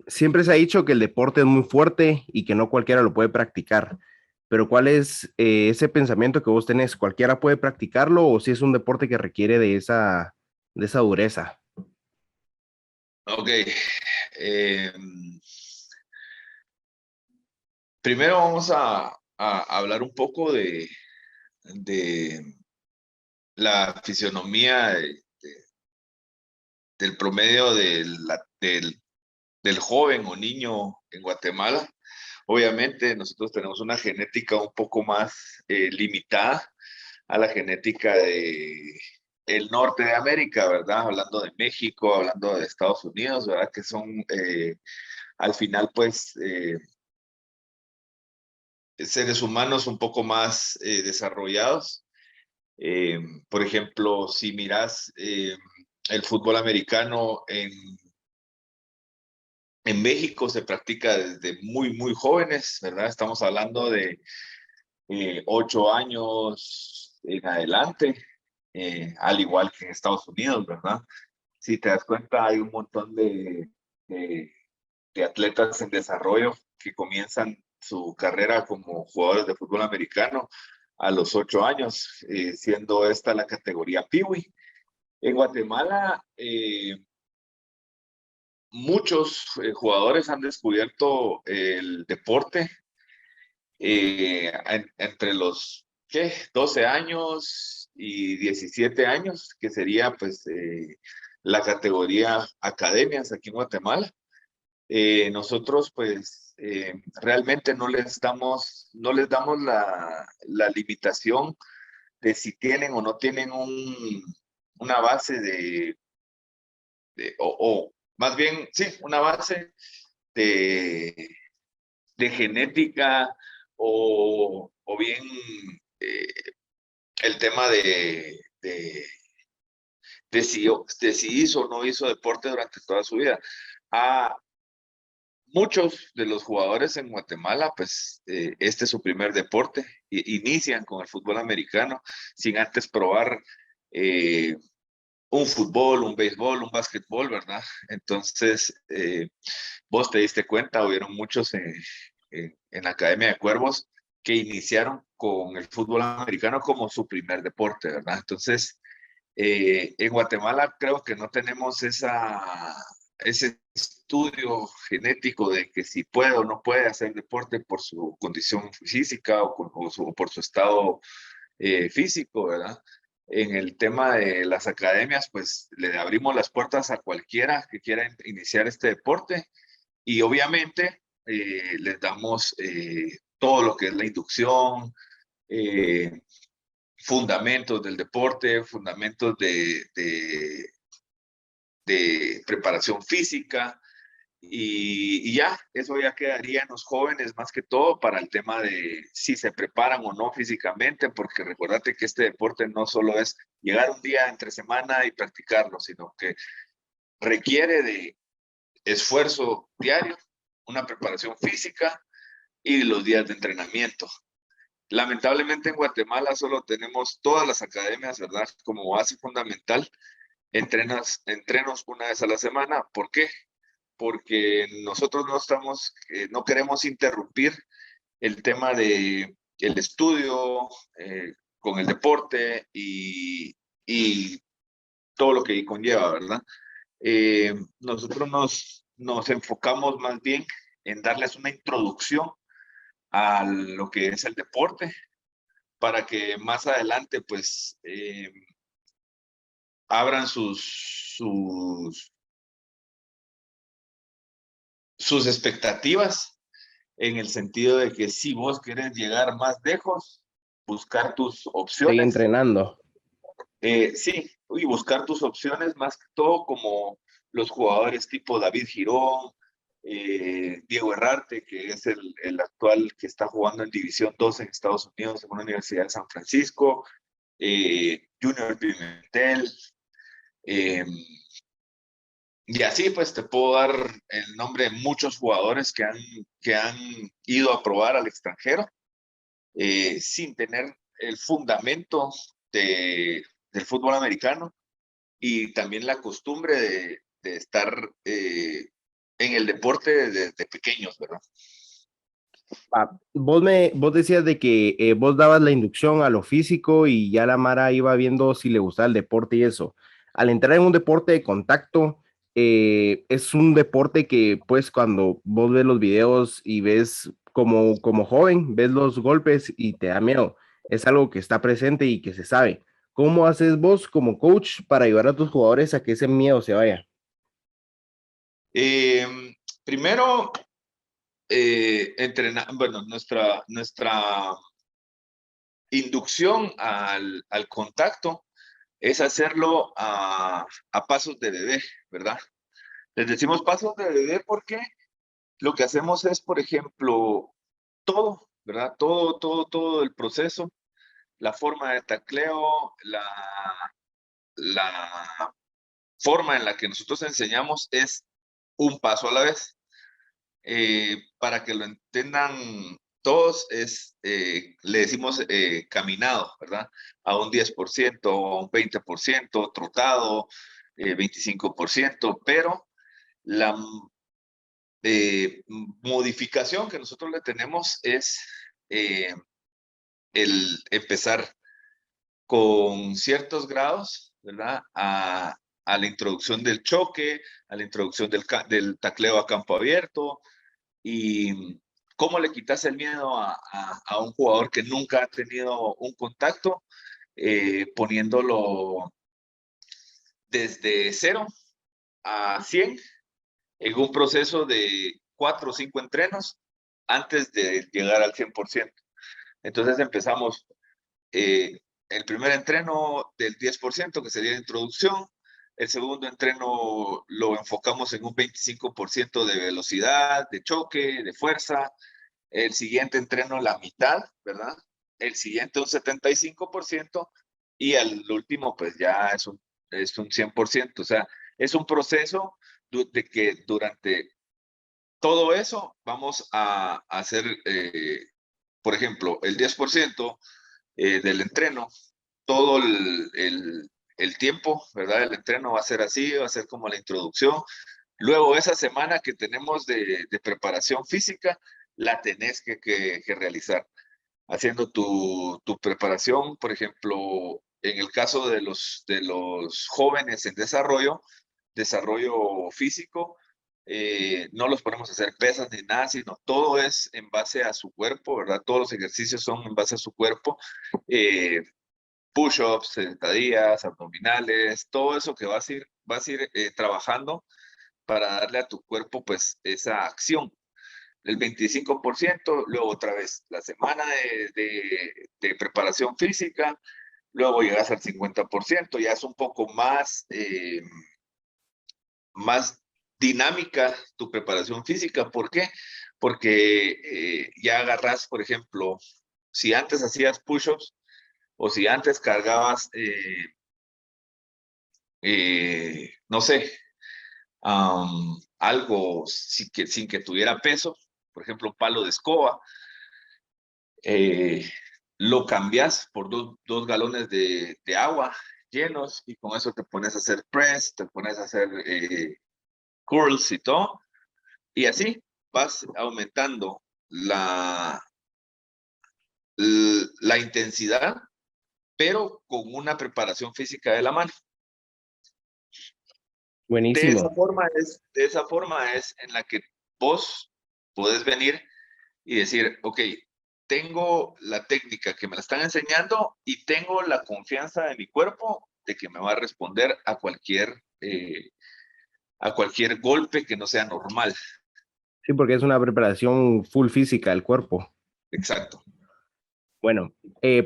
Siempre se ha dicho que el deporte es muy fuerte y que no cualquiera lo puede practicar, pero ¿cuál es ese pensamiento que vos tenés? ¿Cualquiera puede practicarlo o si es un deporte que requiere de esa dureza? Ok. eh, Primero vamos a hablar un poco de la fisionomía del promedio del joven o niño en Guatemala. Obviamente nosotros tenemos una genética un poco más limitada a la genética de el norte de América, ¿verdad? Hablando de México, hablando de Estados Unidos, ¿verdad? Que son al final, pues, seres humanos un poco más desarrollados. Eh, por ejemplo, si miras el fútbol americano en México se practica desde muy jóvenes, ¿verdad? Estamos hablando de 8 años en adelante, al igual que en Estados Unidos, ¿verdad? Si te das cuenta, hay un montón de, de atletas en desarrollo que comienzan su carrera como jugadores de fútbol americano a los 8 años, siendo esta la categoría Piwi. En Guatemala, muchos jugadores han descubierto el deporte entre los ¿qué? 12 años y 17 años, que sería pues la categoría academias aquí en Guatemala. Nosotros pues realmente no les damos la limitación de si tienen o no tienen una base o más bien, sí, una base de, de genética o bien eh, el tema de si hizo o no hizo deporte durante toda su vida. A muchos de los jugadores en Guatemala, pues este es su primer deporte, inician con el fútbol americano sin antes probar un fútbol, un béisbol, un básquetbol, ¿verdad? Entonces, vos te diste cuenta, hubieron muchos en la Academia de Cuervos que iniciaron con el fútbol americano como su primer deporte, ¿verdad? Entonces, en Guatemala creo que no tenemos ese estudio genético de que si puede o no puede hacer deporte por su condición física o por su estado físico, ¿verdad? En el tema de las academias, pues le abrimos las puertas a cualquiera que quiera iniciar este deporte y obviamente les damos todo lo que es la inducción, eh, fundamentos del deporte, fundamentos de preparación física y ya, eso ya quedaría en los jóvenes más que todo para el tema de si se preparan o no físicamente, porque recordate que este deporte no solo es llegar un día entre semana y practicarlo, sino que requiere de esfuerzo diario, una preparación física y los días de entrenamiento. Lamentablemente en Guatemala solo tenemos todas las academias, ¿verdad? Como base fundamental, entrenos una vez a la semana. ¿Por qué? Porque nosotros no queremos interrumpir el tema de el estudio con el deporte y todo lo que conlleva, ¿verdad? Nosotros nos enfocamos más bien en darles una introducción a lo que es el deporte para que más adelante pues abran sus expectativas en el sentido de que si vos querés llegar más lejos, buscar tus Seguir opciones, entrenando. sí, y buscar tus opciones más que todo como los jugadores tipo David Girón, Diego Herrarte, que es el actual que está jugando en División 2 en Estados Unidos en una universidad de San Francisco, Junior Pimentel, eh, y así pues te puedo dar el nombre de muchos jugadores que han ido a probar al extranjero sin tener el fundamento del fútbol americano y también la costumbre de estar en el deporte de pequeños, ¿verdad? Vos decías de que vos dabas la inducción a lo físico y ya la Mara iba viendo si le gustaba el deporte y eso. Al entrar en un deporte de contacto, es un deporte que pues cuando vos ves los videos y ves como joven, ves los golpes y te da miedo. Es algo que está presente y que se sabe. ¿Cómo haces vos como coach para ayudar a tus jugadores a que ese miedo se vaya? Primero, entrenar, bueno, nuestra inducción al contacto es hacerlo a pasos de bebé, ¿verdad? Les decimos pasos de bebé porque lo que hacemos es, por ejemplo, todo, ¿verdad? Todo el proceso, la forma de tacleo, la forma en la que nosotros enseñamos es un paso a la vez. Para que lo entiendan todos, le decimos caminado, ¿verdad? A un 10%, a un 20%, trotado, 25%, pero la modificación que nosotros le tenemos es eh, el empezar con ciertos grados, ¿verdad? A la introducción del choque, a la introducción del tacleo a campo abierto, y cómo le quitas el miedo a un jugador que nunca ha tenido un contacto, poniéndolo desde 0 a 100 en un proceso de 4 o 5 entrenos antes de llegar al 100%. Entonces empezamos el primer entreno del 10%, que sería la introducción. El segundo entreno lo enfocamos en un 25% de velocidad, de choque, de fuerza. El siguiente entreno la mitad, ¿verdad? El siguiente un 75% y al último pues ya es un 100%. O sea, es un proceso de que durante todo eso vamos a hacer, por ejemplo, el 10% del entreno, todo el tiempo, ¿verdad? El entreno va a ser así, va a ser como la introducción. Luego, esa semana que tenemos de preparación física, la tenés que realizar. Haciendo tu preparación, por ejemplo, en el caso de los jóvenes en desarrollo físico, no los ponemos a hacer pesas ni nada, sino todo es en base a su cuerpo, ¿verdad? Todos los ejercicios son en base a su cuerpo. Eh, Push-ups, sentadillas, abdominales, todo eso que vas a ir trabajando para darle a tu cuerpo pues esa acción. El 25%, luego otra vez la semana de preparación física, luego llegas al 50%, ya es un poco más dinámica tu preparación física. ¿Por qué? Porque ya agarras, por ejemplo, si antes hacías push-ups o si antes cargabas, no sé, algo sin que tuviera peso, por ejemplo, un palo de escoba, eh, lo cambias por dos galones de agua llenos y con eso te pones a hacer press, te pones a hacer curls y todo, y así vas aumentando la intensidad, pero con una preparación física de la mano. De esa Buenísimo. forma de esa forma es en la que vos podés venir y decir, ok, tengo la técnica que me la están enseñando y tengo la confianza de mi cuerpo de que me va a responder a cualquier golpe que no sea normal. Sí, porque es una preparación full física del cuerpo. Exacto. Bueno,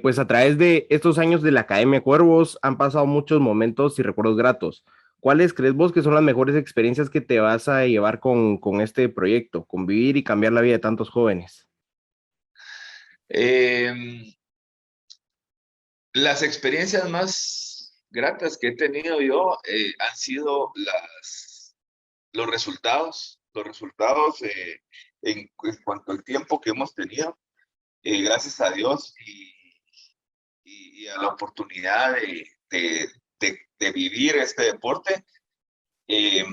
pues a través de estos años de la Academia Cuervos han pasado muchos momentos y recuerdos gratos. ¿Cuáles crees vos que son las mejores experiencias que te vas a llevar con este proyecto, convivir y cambiar la vida de tantos jóvenes? Eh, las experiencias más gratas que he tenido yo han sido los resultados en cuanto al tiempo que hemos tenido, gracias a Dios y a la oportunidad de vivir este deporte. eh,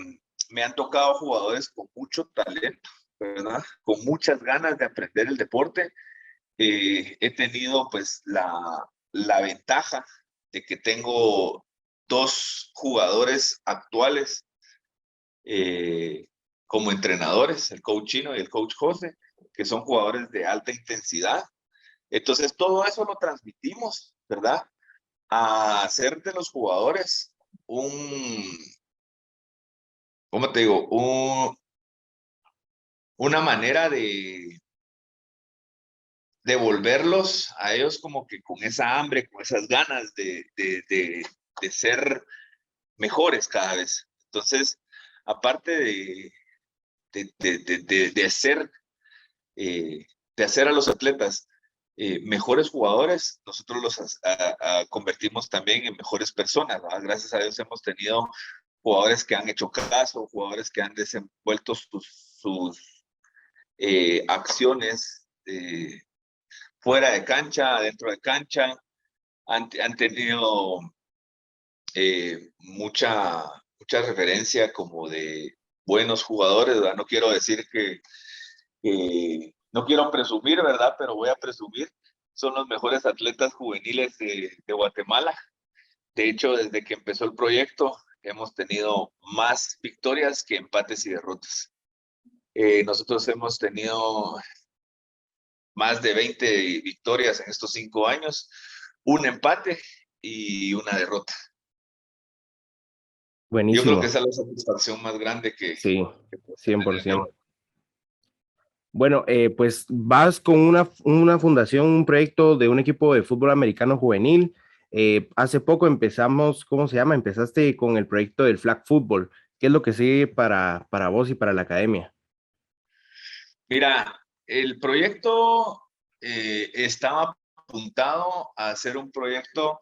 me han tocado jugadores con mucho talento, ¿verdad? Con muchas ganas de aprender el deporte. He tenido pues la ventaja de que tengo dos jugadores actuales como entrenadores, el coach Chino y el coach José, que son jugadores de alta intensidad. Entonces todo eso lo transmitimos, ¿verdad? A hacer de los jugadores ¿cómo te digo? Una manera de volverlos a ellos como que con esa hambre, con esas ganas de ser mejores cada vez. Entonces, aparte de hacer, de hacer a los atletas mejores jugadores, nosotros los convertimos también en mejores personas, ¿verdad? Gracias a Dios hemos tenido jugadores que han hecho caso, jugadores que han desenvuelto sus acciones fuera de cancha, dentro de cancha, han tenido mucha referencia como de buenos jugadores, ¿verdad? No quiero decir no quiero presumir, ¿verdad? Pero voy a presumir, son los mejores atletas juveniles de Guatemala. De hecho, desde que empezó el proyecto, hemos tenido más victorias que empates y derrotas. Nosotros hemos tenido más de 20 victorias en estos 5 años, un empate y una derrota. Yo creo que Buenísimo. esa es la satisfacción más grande Sí, que puedo tener yo. 100%. Bueno, pues vas con una fundación, un proyecto de un equipo de fútbol americano juvenil. Hace poco empezamos, ¿cómo se llama? Empezaste con el proyecto del flag football. ¿Qué es lo que sigue para vos y para la academia? Mira, el proyecto estaba apuntado a ser un proyecto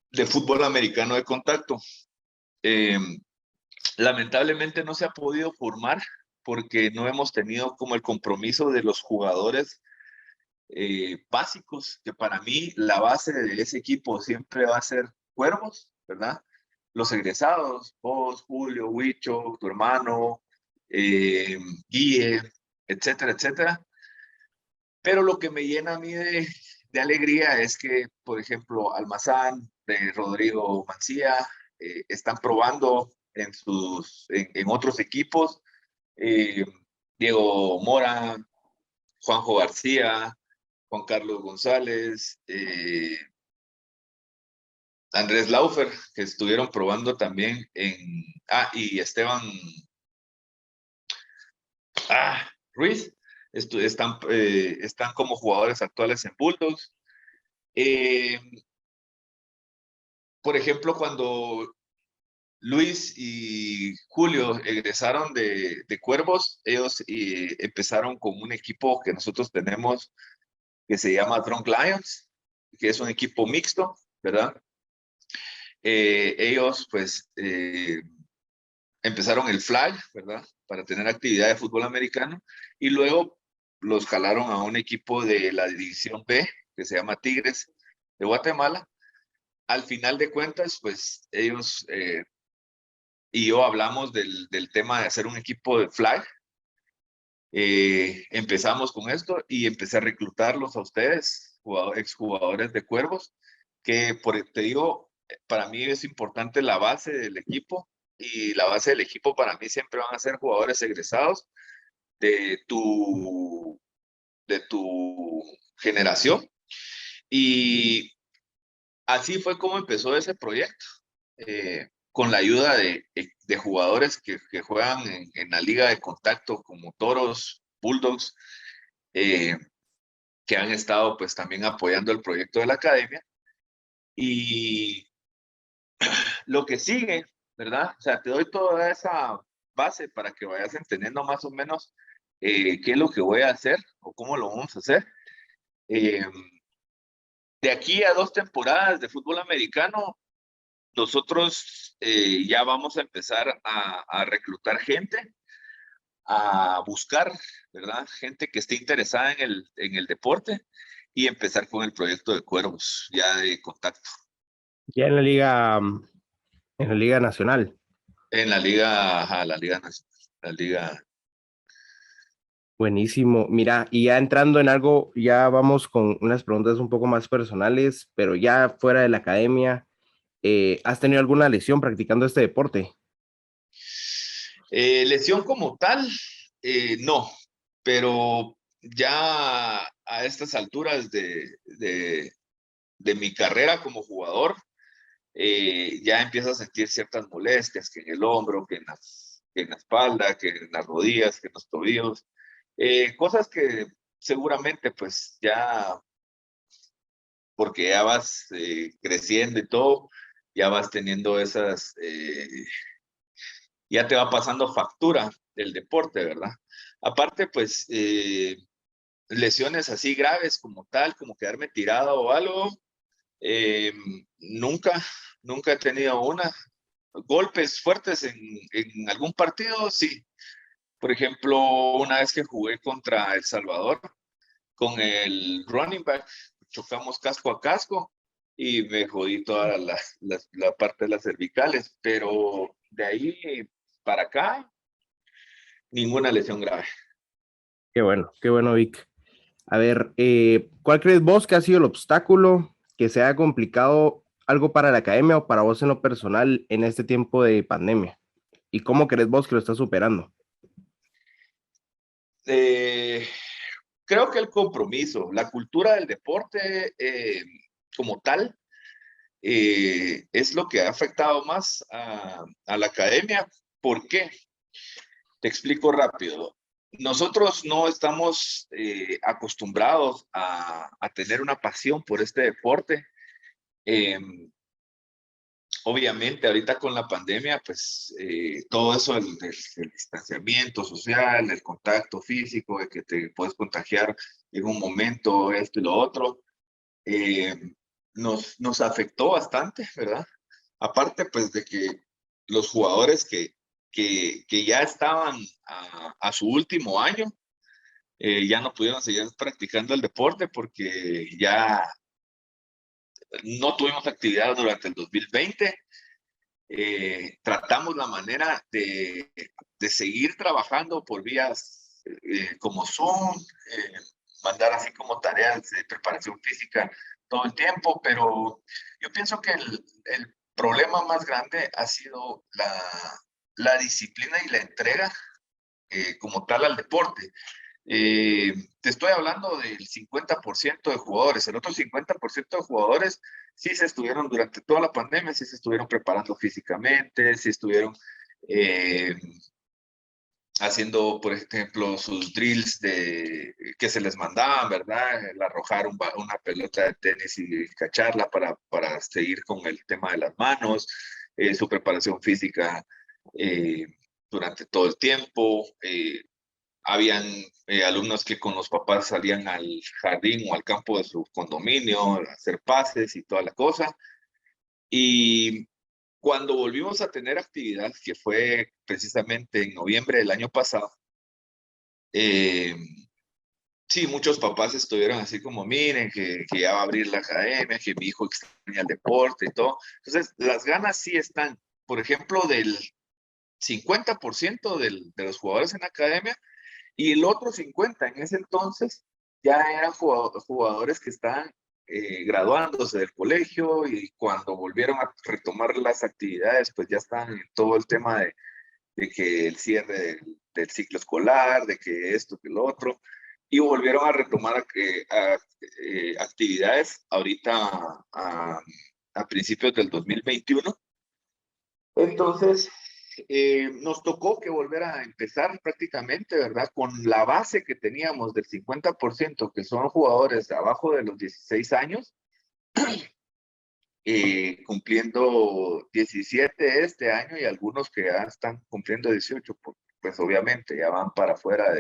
de fútbol americano de contacto. Eh, Lamentablemente no se ha podido formar porque no hemos tenido como el compromiso de los jugadores básicos, que para mí la base de ese equipo siempre va a ser Cuervos, ¿verdad? Los egresados, vos, Julio, Huicho, tu hermano, Guille, etcétera, etcétera. Pero lo que me llena a mí de alegría es que, por ejemplo, Almazán, Rodrigo Mancía, están probando en otros equipos. Eh, Diego Mora, Juanjo García, Juan Carlos González, Andrés Laufer, que estuvieron probando también y Esteban Ruiz, están como jugadores actuales en Bulldogs. Eh, por ejemplo, cuando Luis y Julio egresaron de Cuervos, ellos empezaron con un equipo que nosotros tenemos que se llama Drunk Lions, que es un equipo mixto, ¿verdad? Ellos pues empezaron el flag, ¿verdad? Para tener actividad de fútbol americano y luego los jalaron a un equipo de la división B que se llama Tigres de Guatemala. Al final de cuentas, pues ellos y yo hablamos del tema de hacer un equipo de flag. Empezamos con esto y empecé a reclutarlos a ustedes, exjugadores de Cuervos, que te digo, para mí es importante la base del equipo y la base del equipo para mí siempre van a ser jugadores egresados de tu generación. Y así fue como empezó ese proyecto, con la ayuda de jugadores que juegan en la liga de contacto como Toros, Bulldogs, eh, que han estado pues también apoyando el proyecto de la academia. Y lo que sigue, ¿verdad? O sea, te doy toda esa base para que vayas entendiendo más o menos qué es lo que voy a hacer o cómo lo vamos a hacer. Eh, de aquí a 2 temporadas de fútbol americano, nosotros ya vamos a empezar a reclutar gente, a buscar, ¿verdad? Gente que esté interesada en el deporte y empezar con el proyecto de Cuervos, ya de contacto. Ya en la liga nacional. En la liga, ajá, la liga nacional, la liga. Buenísimo. Mira, y ya entrando en algo, ya vamos con unas preguntas un poco más personales, pero ya fuera de la academia, ¿has tenido alguna lesión practicando este deporte? Lesión como tal, no, pero ya a estas alturas de mi carrera como jugador, ya empiezo a sentir ciertas molestias, que en el hombro, que en la espalda, que en las rodillas, que en los tobillos, cosas que seguramente pues ya, porque ya vas creciendo y todo, ya vas teniendo esas, ya te va pasando factura del deporte, ¿verdad? Aparte, pues, lesiones así graves como tal, como quedarme tirado o algo, eh, nunca, nunca he tenido una. Golpes fuertes en algún partido, sí. Por ejemplo, una vez que jugué contra El Salvador, con el running back, chocamos casco a casco y me jodí toda la parte de las cervicales, pero de ahí para acá, ninguna lesión grave. Qué bueno, Vic. A ver, ¿cuál crees vos que ha sido el obstáculo que se ha complicado algo para la academia o para vos en lo personal en este tiempo de pandemia? ¿Y cómo crees vos que lo estás superando? Eh, Creo que el compromiso, la cultura del deporte como tal, es lo que ha afectado más a la academia. ¿Por qué? Te explico rápido. Nosotros no estamos acostumbrados a tener una pasión por este deporte. Eh, Obviamente, ahorita con la pandemia, pues todo eso del distanciamiento social, el contacto físico, de que te puedes contagiar en un momento, esto y lo otro, eh, nos afectó bastante, ¿verdad? Aparte, pues de que los jugadores que ya estaban a su último año, ya no pudieron seguir practicando el deporte porque ya no tuvimos actividad durante el 2020. Tratamos la manera de seguir trabajando por vías como Zoom, mandar así como tareas de preparación física todo el tiempo, pero yo pienso que el problema más grande ha sido la disciplina y la entrega como tal al deporte. Te estoy hablando del 50% de jugadores. El otro 50% de jugadores sí se estuvieron durante toda la pandemia, sí se estuvieron preparando físicamente, sí estuvieron eh, haciendo, por ejemplo, sus drills que se les mandaban, ¿verdad? El arrojar una pelota de tenis y cacharla para seguir con el tema de las manos, su preparación física eh, durante todo el tiempo. Habían alumnos que con los papás salían al jardín o al campo de su condominio a hacer pases y toda la cosa. Y cuando volvimos a tener actividad, que fue precisamente en noviembre del año pasado, eh, sí, muchos papás estuvieron así como, miren, que ya va a abrir la academia, que mi hijo extraña el deporte y todo. Entonces, las ganas sí están. Por ejemplo, del 50% de los jugadores en la academia, y el otro 50 en ese entonces ya eran jugadores que estaban graduándose del colegio y cuando volvieron a retomar las actividades, pues ya estaban en todo el tema de que el cierre del ciclo escolar, de que esto, que lo otro, y volvieron a retomar actividades ahorita a principios del 2021. Entonces, nos tocó que volver a empezar prácticamente, ¿verdad? Con la base que teníamos del 50%, que son jugadores de abajo de los 16 años, cumpliendo 17 este año y algunos que ya están cumpliendo 18, pues obviamente ya van para afuera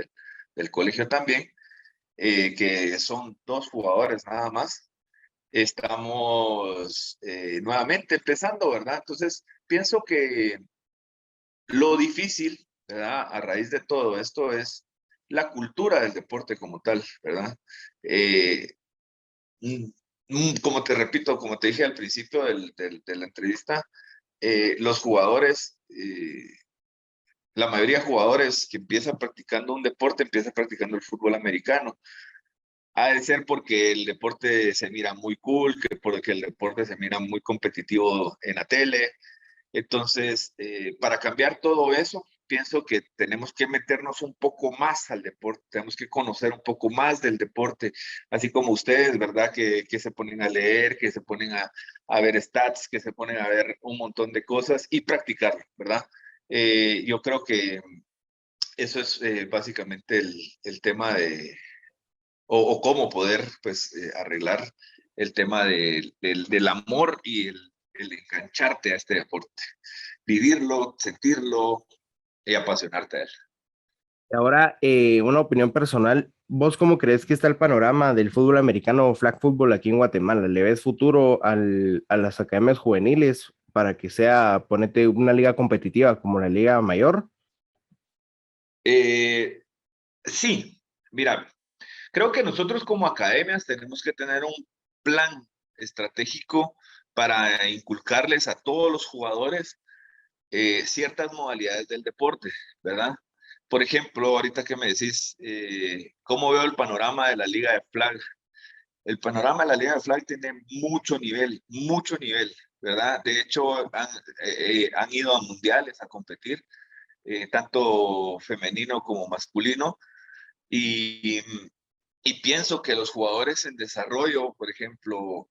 del colegio también, que son dos jugadores nada más. Estamos nuevamente empezando, ¿verdad? Entonces, pienso que lo difícil, ¿verdad? A raíz de todo esto es la cultura del deporte como tal, ¿verdad? Eh, como te repito, como te dije al principio de la entrevista, los jugadores, la mayoría de jugadores que empiezan practicando un deporte, empiezan practicando el fútbol americano. Ha de ser porque el deporte se mira muy cool, que porque el deporte se mira muy competitivo en la tele. Entonces, para cambiar todo eso, pienso que tenemos que meternos un poco más al deporte, tenemos que conocer un poco más del deporte, así como ustedes, ¿verdad? Que se ponen a leer, que se ponen a ver stats, que se ponen a ver un montón de cosas y practicarlo, ¿verdad? Yo creo que eso es básicamente el tema de, o cómo poder, pues, arreglar el tema del amor y el engancharte a este deporte, vivirlo, sentirlo y apasionarte a él. Ahora, una opinión personal, ¿vos cómo crees que está el panorama del fútbol americano o flag football aquí en Guatemala? ¿Le ves futuro a las academias juveniles para que sea, ponete, una liga competitiva como la Liga Mayor? Eh, sí, mira, creo que nosotros como academias tenemos que tener un plan estratégico para inculcarles a todos los jugadores ciertas modalidades del deporte, ¿verdad? Por ejemplo, ahorita que me decís, ¿cómo veo el panorama de la Liga de Flag? El panorama de la Liga de Flag tiene mucho nivel, ¿verdad? De hecho, han ido a mundiales a competir, tanto femenino como masculino, y, y pienso que los jugadores en desarrollo, por ejemplo,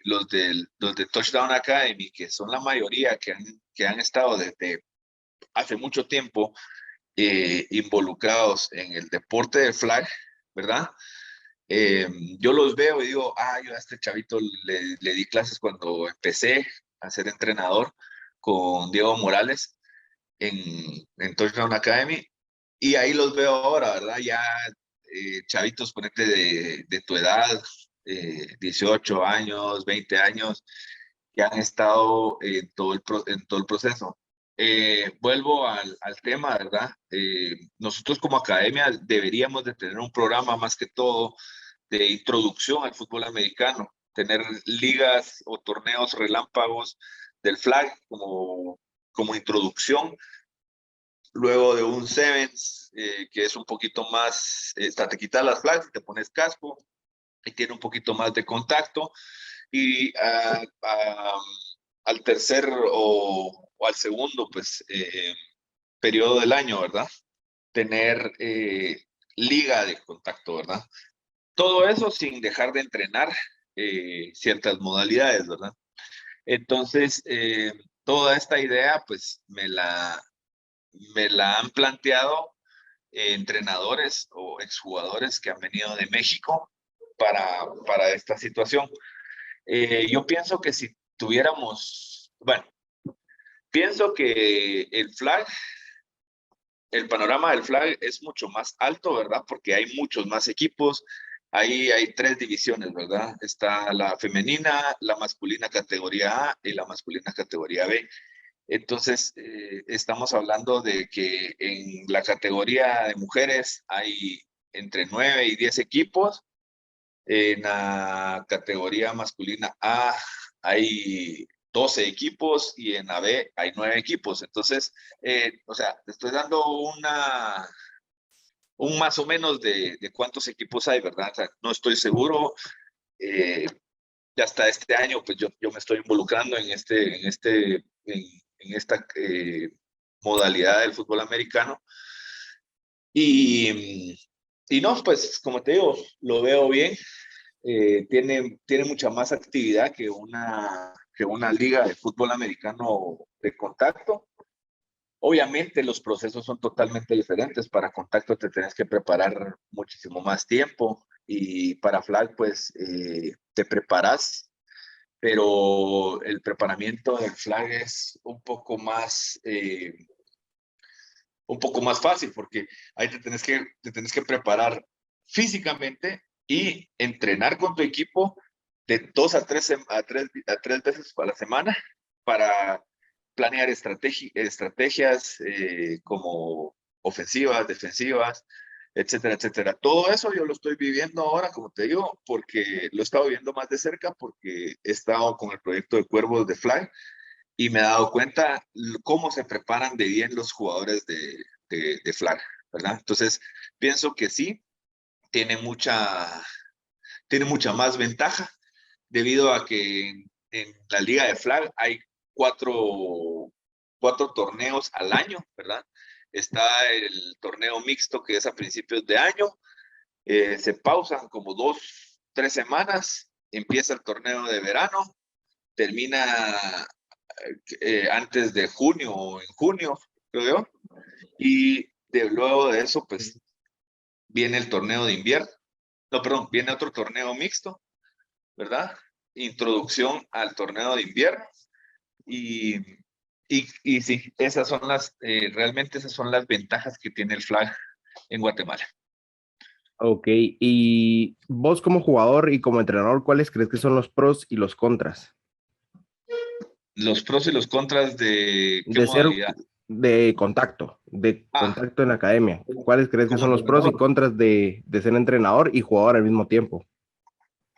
los de Touchdown Academy, que son la mayoría que han estado desde hace mucho tiempo involucrados en el deporte de flag, ¿verdad? Eh, yo los veo y digo, yo a este chavito le di clases cuando empecé a ser entrenador con Diego Morales en Touchdown Academy, y ahí los veo ahora, ¿verdad? Ya chavitos, ponete de tu edad, 18 años, 20 años, que han estado en todo el proceso. Vuelvo al tema, ¿verdad? Nosotros como academia deberíamos de tener un programa más que todo de introducción al fútbol americano, tener ligas o torneos relámpagos del flag como introducción, luego de un sevens, que es un poquito más, te quitas las flags y te pones casco y tiene un poquito más de contacto, y al tercer o al segundo, pues, periodo del año, ¿verdad? Tener liga de contacto, ¿verdad? Todo eso sin dejar de entrenar ciertas modalidades, ¿verdad? Entonces, toda esta idea, pues, me la han planteado entrenadores o exjugadores que han venido de México para esta situación. Yo pienso que si tuviéramos, bueno, pienso que el panorama del flag es mucho más alto, ¿verdad? Porque hay muchos más equipos. Ahí hay tres divisiones, ¿verdad? Está la femenina, la masculina categoría A y la masculina categoría B. Entonces, estamos hablando de que en la categoría de mujeres hay entre 9 y 10 equipos. En la categoría masculina A hay 12 equipos y en la B hay 9 equipos. Entonces, o sea, te estoy dando un más o menos de cuántos equipos hay, ¿verdad? O sea, no estoy seguro. Eh, ya hasta este año, pues yo me estoy involucrando en esta modalidad del fútbol americano. Y, y no, pues como te digo, lo veo bien. Tiene mucha más actividad que una liga de fútbol americano de contacto. Obviamente los procesos son totalmente diferentes. Para contacto te tienes que preparar muchísimo más tiempo, y para flag pues te preparas, pero el preparamiento del flag es un poco más fácil, porque ahí te tenés que preparar físicamente y entrenar con tu equipo de 2 a tres veces a la semana para planear estrategias como ofensivas, defensivas, etcétera, etcétera. Todo eso yo lo estoy viviendo ahora, como te digo, porque lo he estado viendo más de cerca, porque he estado con el proyecto de Cuervos de Fly, y me he dado cuenta cómo se preparan de bien los jugadores de flag, ¿verdad? Entonces, pienso que sí, tiene mucha, tiene mucha más ventaja debido a que en la liga de flag hay cuatro, cuatro torneos al año, ¿verdad? Está el torneo mixto que es a principios de año, se pausan como 2, 3 semanas, empieza el torneo de verano, termina antes de junio o en junio, creo yo, y luego de eso, pues viene el torneo de invierno, no, perdón, viene otro torneo mixto, ¿verdad? Introducción al torneo de invierno y, y sí, esas son realmente esas son las ventajas que tiene el flag en Guatemala. Ok, y vos como jugador y como entrenador, ¿cuáles crees que son los pros y los contras Los pros y los contras de qué de ser modalidad. de Ah, contacto en la academia? ¿Cuáles crees que como son los pros y entrenador. contras de ser entrenador y jugador al mismo tiempo?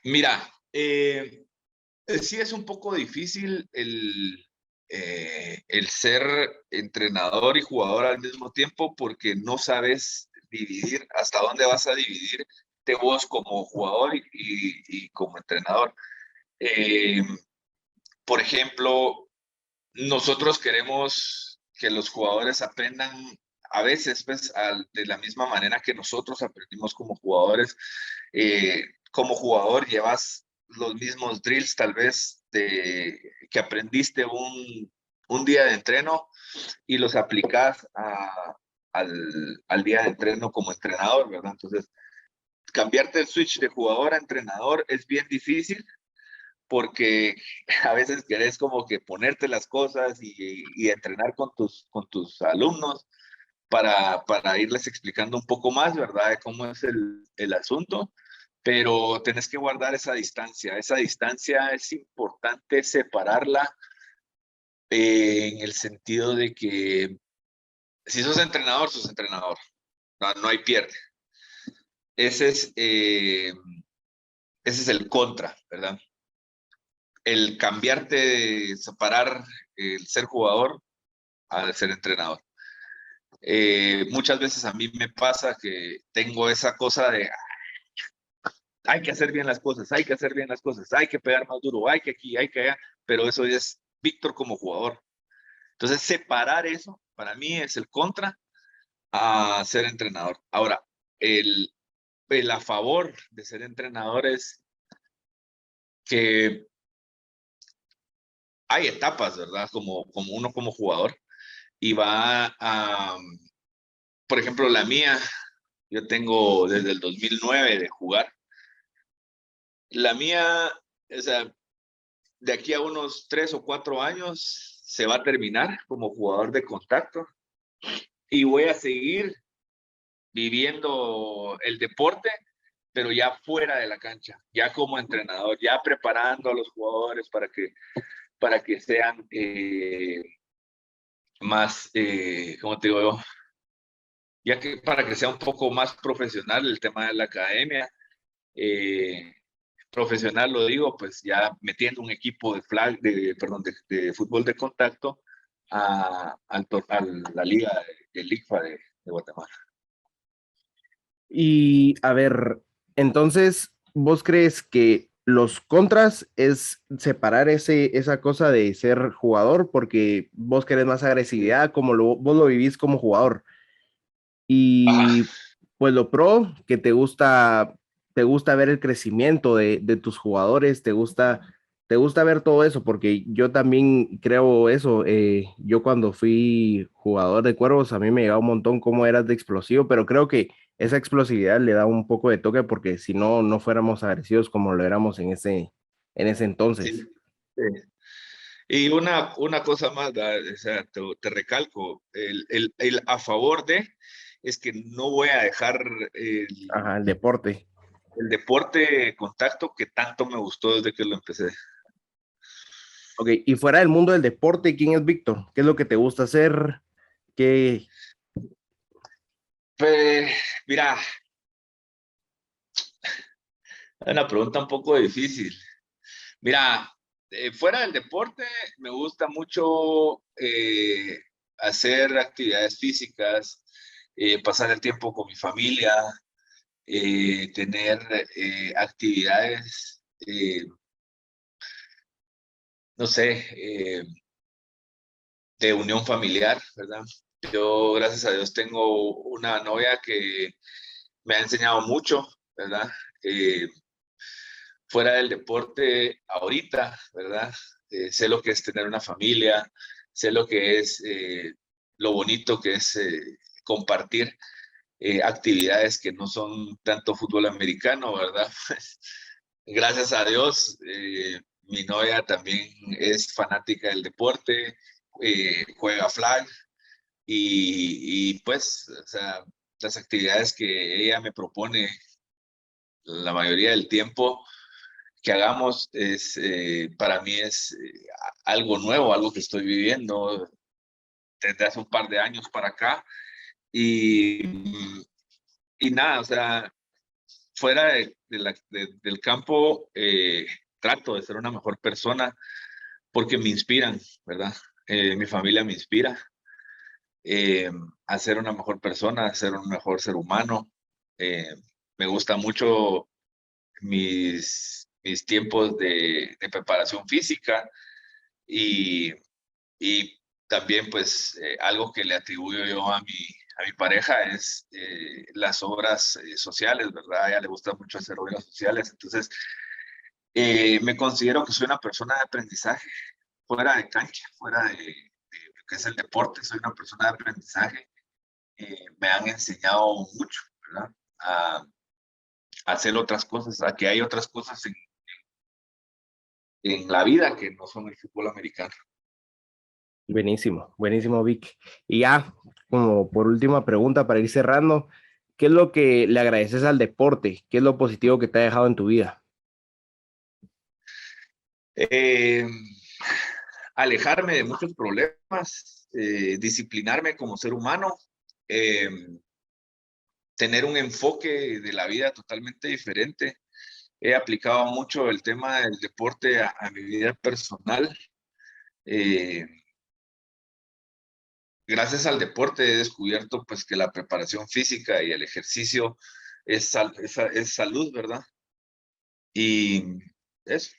Mira, sí es un poco difícil el ser entrenador y jugador al mismo tiempo porque no sabes dividir hasta dónde vas a dividirte vos como jugador y como entrenador. Eh, por ejemplo, nosotros queremos que los jugadores aprendan a veces pues, de la misma manera que nosotros aprendimos como jugadores. Como jugador llevas los mismos drills tal vez que aprendiste un día de entreno y los aplicas al día de entreno como entrenador, ¿verdad? Entonces, cambiarte el switch de jugador a entrenador es bien difícil porque a veces querés como que ponerte las cosas y entrenar con tus alumnos para irles explicando un poco más, ¿verdad? De cómo es el asunto, pero tenés que guardar esa distancia. Esa distancia es importante separarla en el sentido de que si sos entrenador, no, no hay pierde. Ese es, ese es el contra, ¿verdad? El cambiarte, separar el ser jugador al ser entrenador. Muchas veces a mí me pasa que tengo esa cosa de hay que hacer bien las cosas, hay que hacer bien las cosas, hay que pegar más duro, hay que aquí, hay que allá, pero eso es Víctor como jugador. Entonces, separar eso para mí es el contra a ser entrenador. Ahora, el, el a favor de ser entrenador es que hay etapas, ¿verdad? Como uno como jugador y va a, por ejemplo, la mía, yo tengo desde el 2009 de jugar. La mía, o sea, de aquí a unos 3 o 4 años se va a terminar como jugador de contacto y voy a seguir viviendo el deporte, pero ya fuera de la cancha, ya como entrenador, ya preparando a los jugadores para que sean más, ¿cómo te digo yo? Ya que para que sea un poco más profesional el tema de la academia. Eh, profesional lo digo, pues ya metiendo un equipo de flag, perdón, de fútbol de contacto a la liga del ICFA de Guatemala. Y a ver, entonces, ¿vos crees que los contras es separar esa cosa de ser jugador porque vos querés más agresividad como vos lo vivís como jugador? Ajá. Y pues lo pro, que te gusta ver el crecimiento de tus jugadores, te gusta ver todo eso, porque yo también creo eso. Yo cuando fui jugador de Cuervos, a mí me llegaba un montón cómo eras de explosivo, pero creo que esa explosividad le da un poco de toque porque si no, no fuéramos agresivos como lo éramos en ese Sí. entonces. Y una cosa más, o sea, te recalco, el a favor de es que no voy a dejar Ajá, el deporte. el deporte de contacto que tanto me gustó desde que lo empecé. Ok, y fuera del mundo del deporte, ¿quién es Víctor? ¿Qué es lo que te gusta hacer? ¿Qué, Pues, mira, es una pregunta un poco difícil. Mira, Fuera del deporte, me gusta mucho hacer actividades físicas, pasar el tiempo con mi familia, tener actividades, no sé, de unión familiar, ¿verdad? Yo, gracias a Dios, tengo una novia que me ha enseñado mucho, ¿verdad? Eh, Fuera del deporte, ahorita, ¿verdad? Sé lo que es tener una familia, sé lo que es lo bonito que es compartir actividades que no son tanto fútbol americano, ¿verdad? Pues, gracias a Dios, mi novia también es fanática del deporte, juega flag pues, o sea, las actividades que ella me propone la mayoría del tiempo que hagamos para mí es algo nuevo, algo que estoy viviendo desde hace un par de años para acá. Y, y nada, o sea, fuera del campo, trato de ser una mejor persona porque me inspiran, ¿verdad? Mi familia me inspira eh, a ser una mejor persona, a ser un mejor ser humano. Eh, Me gusta mucho mis tiempos de preparación física y, y también pues algo que le atribuyo yo a mi pareja es las obras sociales, ¿verdad? A ella le gusta mucho hacer obras sociales, entonces me considero que soy una persona de aprendizaje, fuera de cancha, fuera de lo que es el deporte, soy una persona de aprendizaje. Me han enseñado mucho, ¿verdad? A hacer otras cosas, a que hay otras cosas en la vida que no son el fútbol americano. Buenísimo, buenísimo, Vic. Y ya, como por última pregunta para ir cerrando, ¿qué es lo que le agradeces al deporte? ¿Qué es lo positivo que te ha dejado en tu vida? Eh, Alejarme de muchos problemas, disciplinarme como ser humano, eh, tener un enfoque de la vida totalmente diferente. He aplicado mucho el tema del deporte a mi vida personal. Eh, Gracias al deporte he descubierto pues que la preparación física y el ejercicio es salud, ¿verdad? Y eso.